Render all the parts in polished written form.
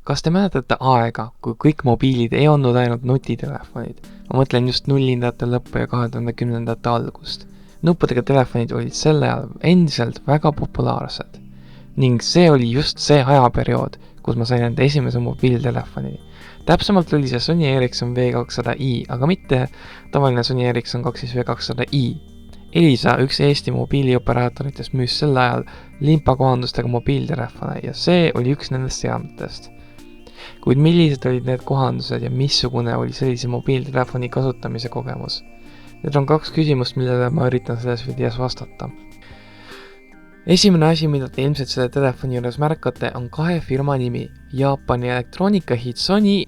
Kas te mäletate aega, kui kõik mobiilid ei olnud ainult nutitelefonid? Ma mõtlen just nullindate lõppu ja 2010. algust. Nuppudega telefonid olid sel ajal endiselt väga populaarsed. Ning see oli just see ajaperiood, kus ma sain enda esimese mobiiltelefoni. Täpsemalt oli see Sony Ericsson V200i, aga mitte tavaline Sony Ericsson 2V200i. Elisa, üks Eesti mobiilioperaatoritest, müüs sel ajal limpakohandustega mobiiltelefone ja see oli üks nendest seadmetest. Kuid millised olid need kohandused ja missugune oli sellise mobiiltelefoni kasutamise kogemus? Need on 2 küsimust, millele ma üritan selles videos vastata. Esimene asi, mida te ilmselt selle telefoni juures märkate, on 2 firma nimi. Jaapani elektroonikahiid Sony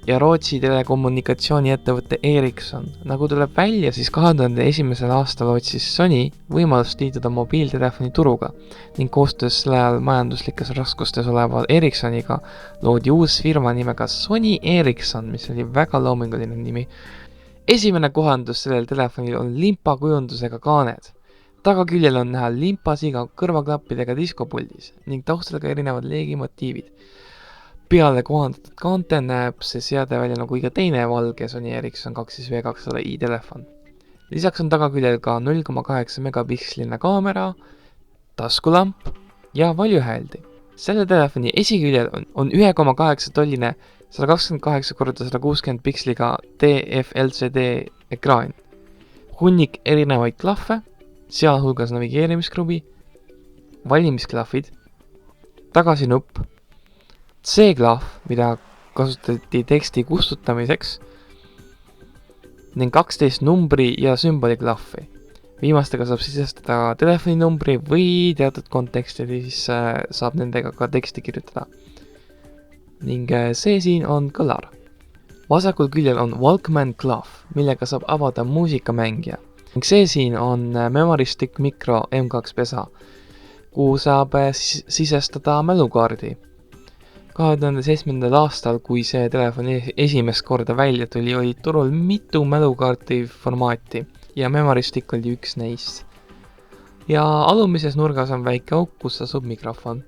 ja Rootsi telekommunikatsiooniettevõtte Ericsson. Nagu tuleb välja, siis 2001. aastal otsis Sony võimalust liituda mobiiltelefoni turuga ning koostöös selle ajal majanduslikes raskustes oleva Ericssoniga loodi uus firma nimega Sony Ericsson, mis oli väga loominguline nimi. Esimene kohandus sellel telefonil on limpa kujundusega kaaned. Tagaküljel on näha limpasiga kõrvaklappidega diskopuldis ning taustal ka erinevad leegimotiivid. Peale kohandatud kaante näeb see seade välja nagu iga teine valge Sony Ericsson 2V200i telefon. Lisaks on tagaküljel ka 0,8 megapiksline kaamera, taskulamp ja valjuhääldi. Selle telefoni esiküljel on 1,8 tolline 128x160 piksliga TFLCD ekraan. Hunnik erinevaid klahve, sealhulgas navigeerimiskrubi, valimisklahvid, tagasinupp, C-klahv, mida kasutati teksti kustutamiseks ning 12 numbri- ja sümboliklahvi. Viimastega saab sisestada telefoninumbri või teatud kontekstides saab nendega ka teksti kirjutada. Ning see siin on kõlar. Vasakul küljel on Walkman klahv, millega saab avada muusikamängija. Ning see siin on Memory Stick Micro M2 pesa, kuhu saab sisestada mälukaardi. 2007. aastal, kui see telefon esimest korda välja tuli, oli turul mitu mälukaarti formaati ja Memory Stick oli üks neist. Ja alumises nurgas on väike auk, kus asub mikrofon.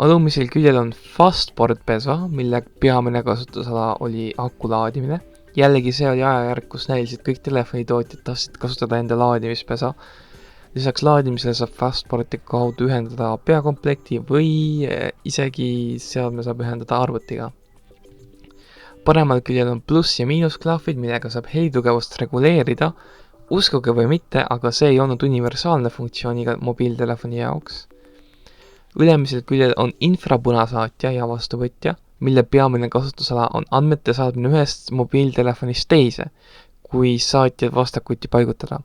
Alumisel küljel on Fastboard pesa, mille peamine kasutusala oli aku laadimine. Jällegi see oli ajajärk, kus näiliselt kõik telefonitootjad tahtsid kasutada enda laadimispesa. Lisaks laadimisele saab Fastboardi kaudu ühendada peakomplekti või isegi seadme saab ühendada arvutiga. Paremal küljel on pluss- ja miinusklahvid, millega saab helitugevust reguleerida. Uskuge või mitte, aga see ei olnud universaalne funktsiooniga mobiiltelefoni jaoks. Ülemisel küljel on infrapunasaatja ja vastuvõtja, mille peamine kasutusala on andmete saadmine ühest mobiiltelefonist teise, kui saatjad vastakuti paigutada.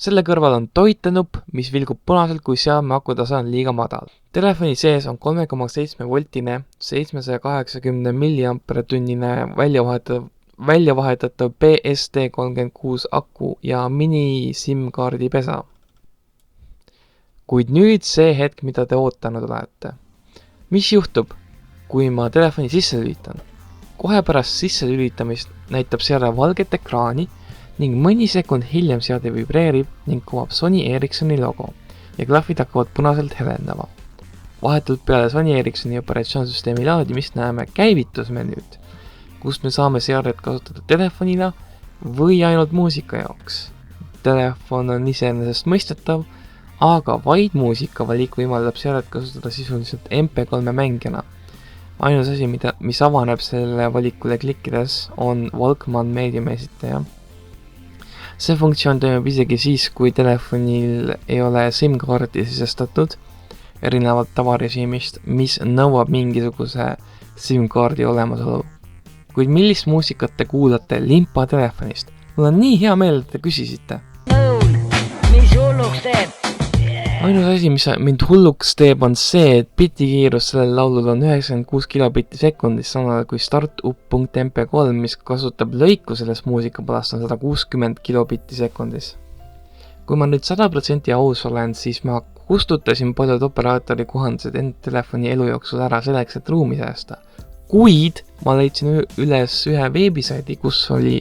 Selle kõrval on toitenupp, mis vilgub punaselt, kui seadme akutase on liiga madal. Telefoni sees on 3,7 voltine 780 mAh väljavahetatav BSD36 aku ja mini SIM-kaardi pesa. Kuid nüüd see hetk, mida te ootanud olete. Mis juhtub, kui ma telefoni sisse lülitan? Kohe pärast sisse lülitamist näitab seade valget ekraani ning mõni sekund hiljem seade vibreerib ning kuvab Sony Ericssoni logo ja klahvid hakkavad punaselt helendama. Vahetult peale Sony Ericssoni operatsioonsüsteemi laadimist näeme käivitusmenüüd, kust me saame seadet kasutada telefonina või ainult muusika jaoks. Telefon on iseenesest mõistetav, aga vaid muusikavalik võimaldab seadet kasutada sisuliselt MP3 mängijana. Ainus asi, mis avaneb selle valikule klikkides, on Walkman meediameesitaja. See funktsioon toimub isegi siis, kui telefonil ei ole SIM-kaarti sisestatud, erinevalt tavarežiimist, mis nõuab mingisuguse SIM-kaardi olemasolu. Kuid millist muusikat te kuulate limpa telefonist? Mul on nii hea meel, et te küsisite. Ainus asi, mis mind hulluks teeb, on see, et bitikiirus sellel laulul on 96 kilobitti sekundis, samal kui startup.mp3, mis kasutab lõiku sellest muusikapalast, on 160 kilobitti sekundis. Kui ma nüüd 100% aus olen, siis ma kustutasin paljud operaatori kohandused enda telefoni elu jooksul ära selleks, et ruumi säästa. Kuid ma leidsin üles ühe veebisaidi, kus oli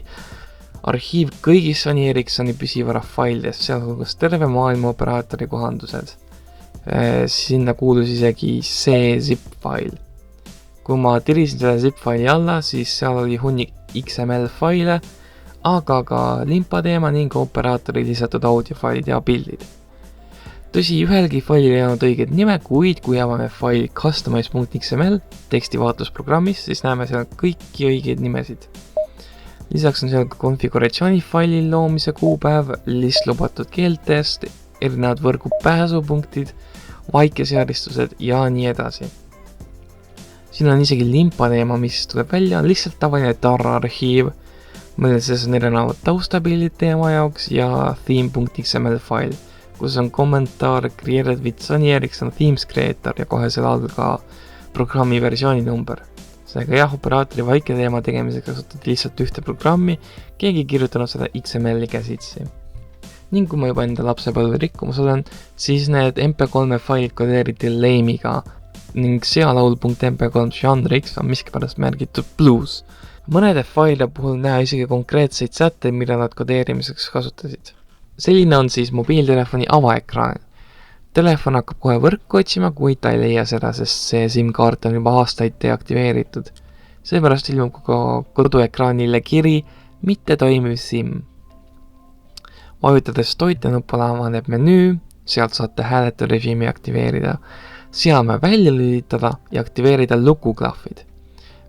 arhiiv kõigis Sony Ericssoni püsivara failidest, sealhulgas terve maailma operaatori kohandused. Sinna kuulus isegi see zip-fail. Kui ma tirisin selle zip-faili alla, siis seal oli hunnik XML faile, aga ka limpa-teema ning operaatori lisatud audiofailid ja pildid. Tõsi, ühelgi failil ei olnud õiged nime, kuid kui avame faili customize.xml tekstivaatlusprogrammis, siis näeme seal kõiki õigeid nimesid. Lisaks on seal ka konfiguratsioonifaili loomise kuupäev, list lubatud keeltest, erinevad võrgu pääsupunktid, vaikesearistused ja nii edasi. Siin on isegi limpa teema, mis tuleb välja, on lihtsalt tavaline tar arhiiv, millel sees on erinevad taustapildid teema jaoks ja theme.xml fail, kus on kommentaar created with Sony Ericsson Themes Creator ja kohe selle all ka programmi versiooni number. Seega jah, operaatori vaike teema tegemiseks kasutati lihtsalt ühte programmi, keegi kirjutanud seda XML-i käsitsi. Ning kui ma juba enda lapsepõlve rikkumus olen, siis need MP3 failid kodeeriti lame'iga ning sealaul.mp3 žanriks on miskipärast märgitud blues. Mõnede failide puhul näha isegi konkreetseid sätteid, mida nad kodeerimiseks kasutasid. Selline on siis mobiiltelefoni avaekraan. Telefon hakkab kohe võrku otsima, kuid ta ei leia seda, sest see SIM-kaart on juba aastaid deaktiveeritud. Seepärast ilmub ka koduekraanile kiri mitte toimiv SIM. Vajutades toitenupule avaneb menüü, sealt saate hääleturežiimi aktiveerida, seame välja lülitada ja aktiveerida lukuklahvid.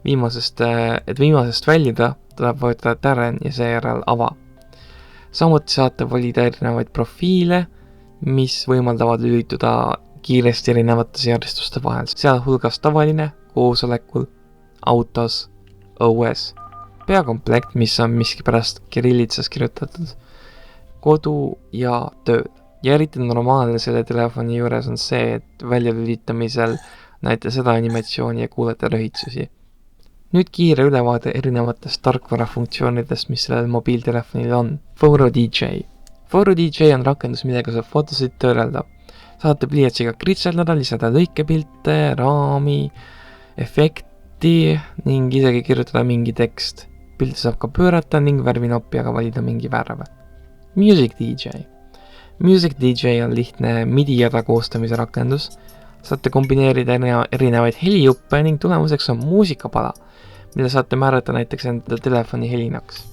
Et viimasest väljuda, tuleb vajutada tärn ja seejärel ava. Samuti saate valida erinevaid profiile, mis võimaldavad lülituda kiiresti erinevate searistuste vahel, sealhulgas tavaline, koosolekul, autos, õues, peakomplekt, mis on miskipärast kirillitsas kirjutatud, kodu ja tööd. Ja eriti normaalne selle telefoni juures on see, et väljalülitamisel näete seda animatsiooni ja kuulete röhitsusi. Nüüd kiire ülevaade erinevatest tarkvarafunktsioonidest, mis sellel mobiiltelefonil on. Photo DJ. Photo DJ on rakendus, millega saab fotosid töödelda. Saate pliiatsiga kritseldada, lisada lõikepilte, raami, efekti ning isegi kirjutada mingi tekst. Pilti saab ka pöörata ning värvinoppi aga valida mingi värve. Music DJ. Music DJ on lihtne MIDI-jada koostamise rakendus. Saate kombineerida erinevaid helijuppe ning tulemuseks on muusikapala, mille saate määrata näiteks enda telefoni helinaks.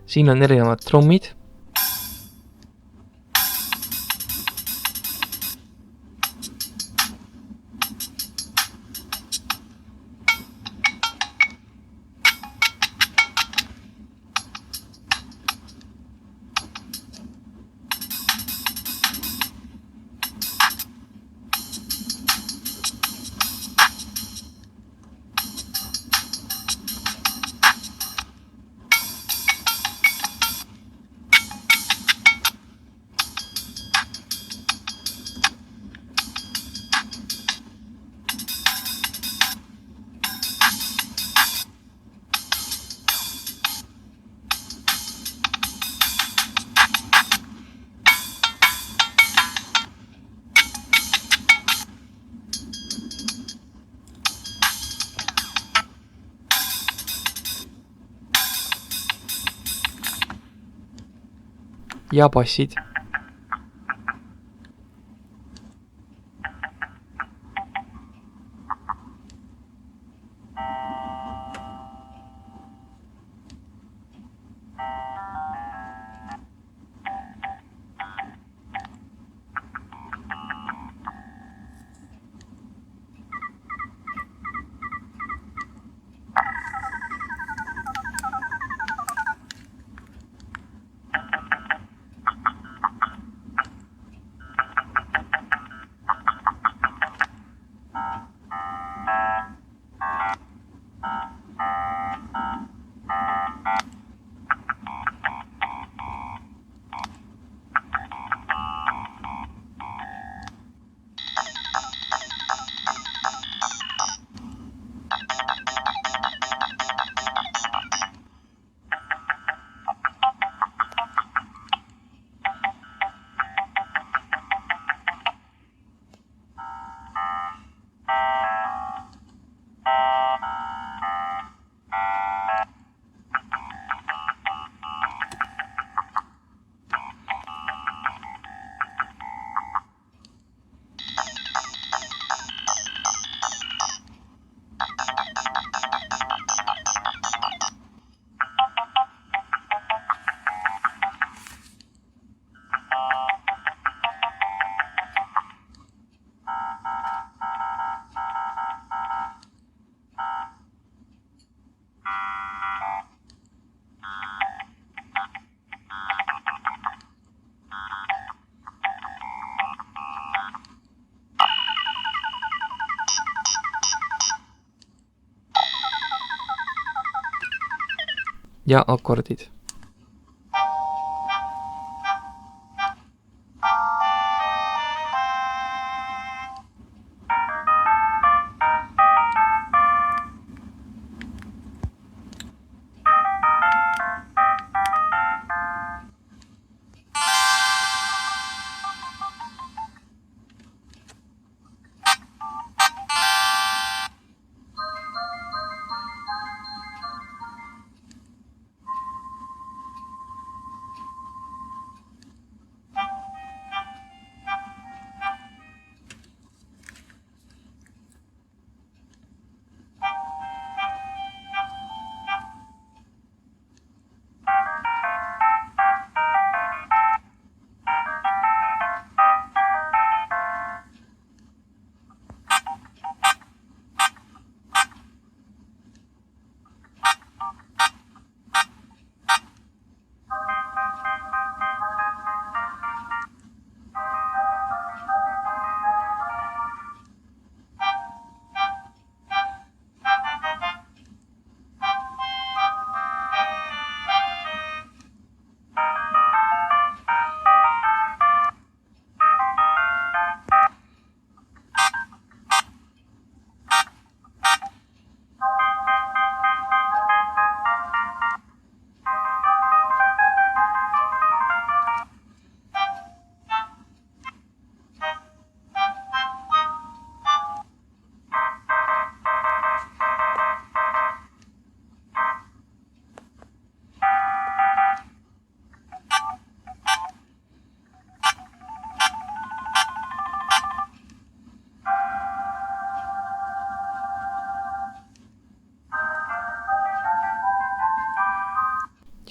Siin on erinevad trummid, ja bassid. ja akordid.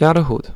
Ja rõhud.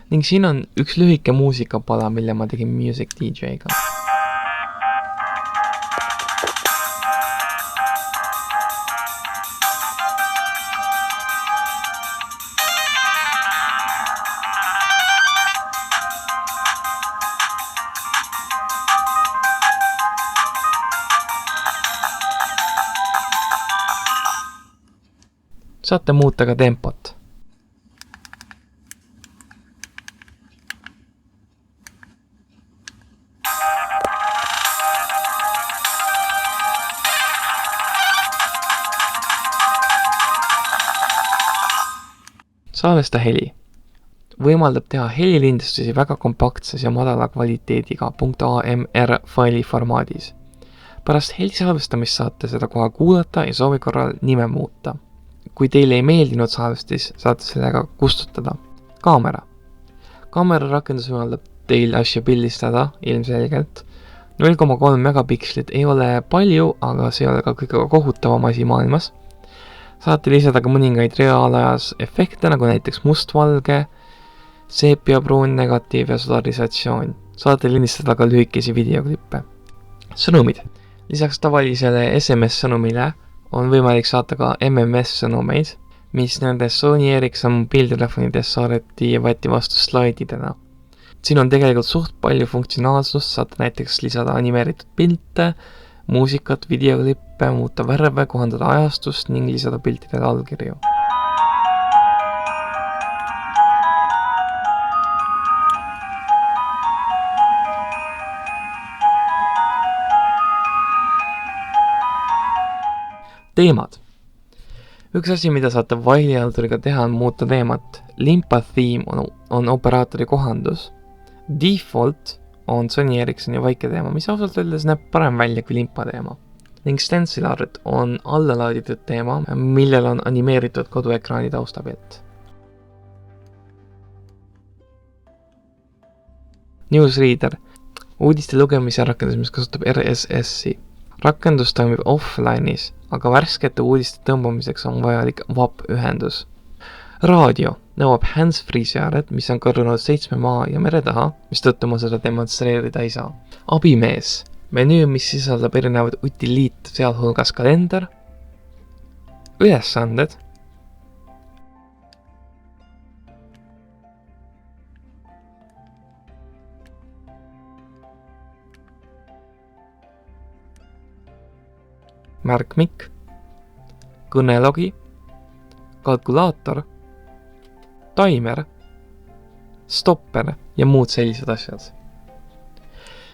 Ning siin on üks lühike muusikapala, mille ma tegin Music DJ-ga. Saate muuta ka tempot. Salvesta heli. Võimaldab teha helilindustusi väga kompaktses ja madala kvaliteediga .amr faili formaadis. Pärast heli salvestamist saate seda kohe kuulata ja soovi korral nime muuta. Kui teile ei meeldinud salvestis, saate sellega kustutada. Kaamera. Kaamera rakendus võimaldab teil asju pildistada ilmselgelt. 0,3 megapikslit ei ole palju, aga see ei ole ka kõige kohutavam asi maailmas. Saate lisada ka mõningaid reaalajas efekte, nagu näiteks mustvalge, seepia, pruun, negatiiv ja solarisatsioon. Saate lindistada ka lühikesi videoklippe. Sõnumid. Lisaks tavalisele SMS-sõnumile on võimalik saata ka MMS-sõnumeid, mis nendes Sony Ericsson mobiiltelefonides saadeti ja võeti vastu slaididena. Siin on tegelikult suht palju funktsionaalsust, saate näiteks lisada animeeritud pilte, muusikat, videoklippe, muuta värve, kohandada ajastust ning lisada piltidele allkirju. Teemad. Üks asi, mida saate vailialduriga teha, on muuta teemat. Limpa theme on operaatori kohandus. Default on Sony Ericssoni vaike teema, mis ausalt öeldes näeb parem välja kui limpa teema. Ning stencil art on allalaaditud teema, millel on animeeritud koduekraani taustapilt. Newsreader. Uudiste lugemise rakendus, mis kasutab RSS-i. Rakendus toimib offline'is, aga värskete uudiste tõmbamiseks on vajalik VAP-ühendus. Raadio nõuab hands-free seadet, mis on kõrrunud 7 maa ja mere taha, mis tõttu ma seda demonstreerida ei saa. Abimees. Menüü, mis sisaldab erinevad utiliit, sealhulgas kalender. Ülesanded. Märkmik, kõnelogi, kalkulaator, taimer, stopper ja muud sellised asjad.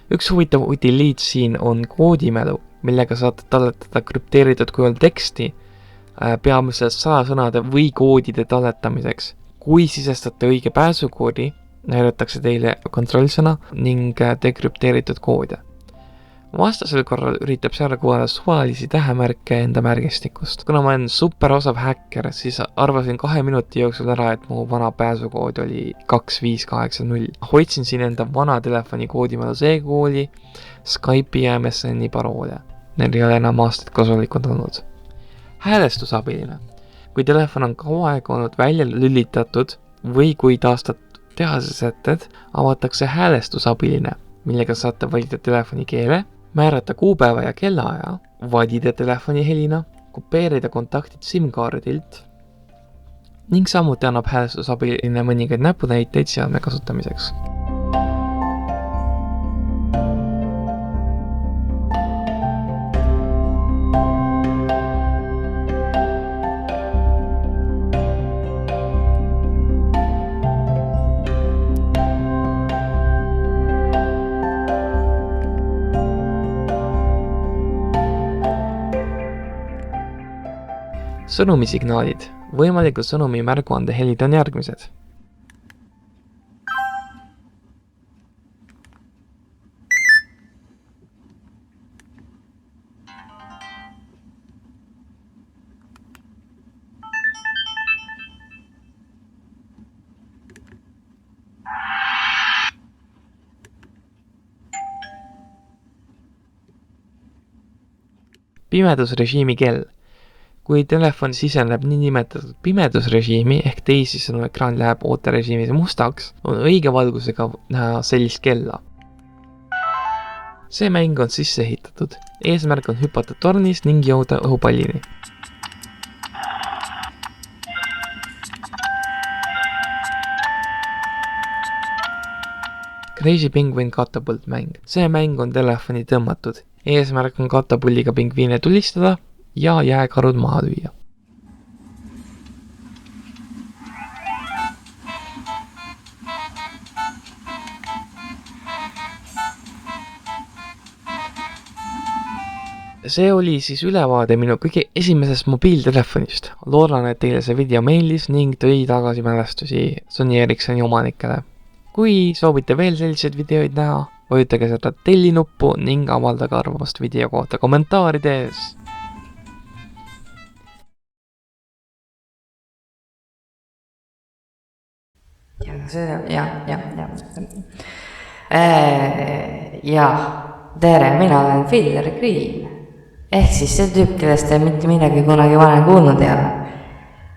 Üks huvitav utiliit siin on koodimälu, millega saate talletada krüpteeritud kujul teksti peamiselt salasõnade või koodide talletamiseks. Kui sisestate õige pääsukoodi, näidatakse teile kontrollsõna ning dekrüpteeritud koode. Vastasel korral üritab seal kuvada suvalisi tähemärke enda märgistikust. Kuna ma olen super osav häkker, siis arvasin 2 minuti jooksul ära, et mu vana pääsukood oli 2580. Hoidsin siin enda vana telefoni koodimälu seekooli, Skype'i ja MSN-i paroole. Need ei ole enam aastaid kasulikud olnud. Häälestusabiline. Kui telefon on kaua aega olnud välja lülitatud või kui taastad tehasesätted, avatakse häälestusabiline, millega saate valida telefoni keele, määrata kuupäeva ja kellaaja, valida telefoni helina, kopeerida kontaktid SIM-kaardilt ning samuti annab häälestusabiline mõningaid näpunäiteid seadme kasutamiseks. Sõnumisignaalid. Võimalikud sõnumi märguande helid on järgmised. Pimedusrežiimi kell. Kui telefon siseneb niinimetatud pimedusrežiimi ehk teisisõnu ekraan läheb ooterežiimis mustaks, on õige valgusega näha sellist kella. See mäng on sisse ehitatud. Eesmärk on hüpata tornis ning jõuda õhupallini. Crazy Penguin Catapult mäng. See mäng on telefoni tõmmatud. Eesmärk on katapulliga pingviine tulistada ja jääkarud maha lüüa. See oli siis ülevaade minu kõige esimesest mobiiltelefonist. Loodan, et teile see video meeldis ning tõi tagasi mälestusi Sony Ericssoni omanikele. Kui soovite veel selliseid videoid näha, vajutage seda tellinuppu ning avaldage arvamust video kohta kommentaarides. Tere, mina olen Filler Green. Ehk siis see tüüp, kellest te mitte midagi kunagi varem kuulnud ei ole.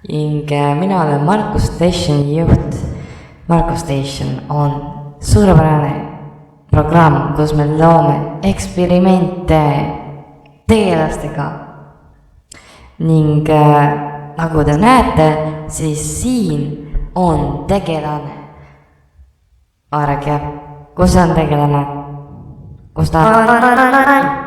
Ning mina olen Markus Stationi juht. Markus Station on suurepärane programm, kus me loome eksperimente tegelastega. Ning nagu te näete, siis siin on tegelane. Vaadake, kus on tegelane? Kus ta on?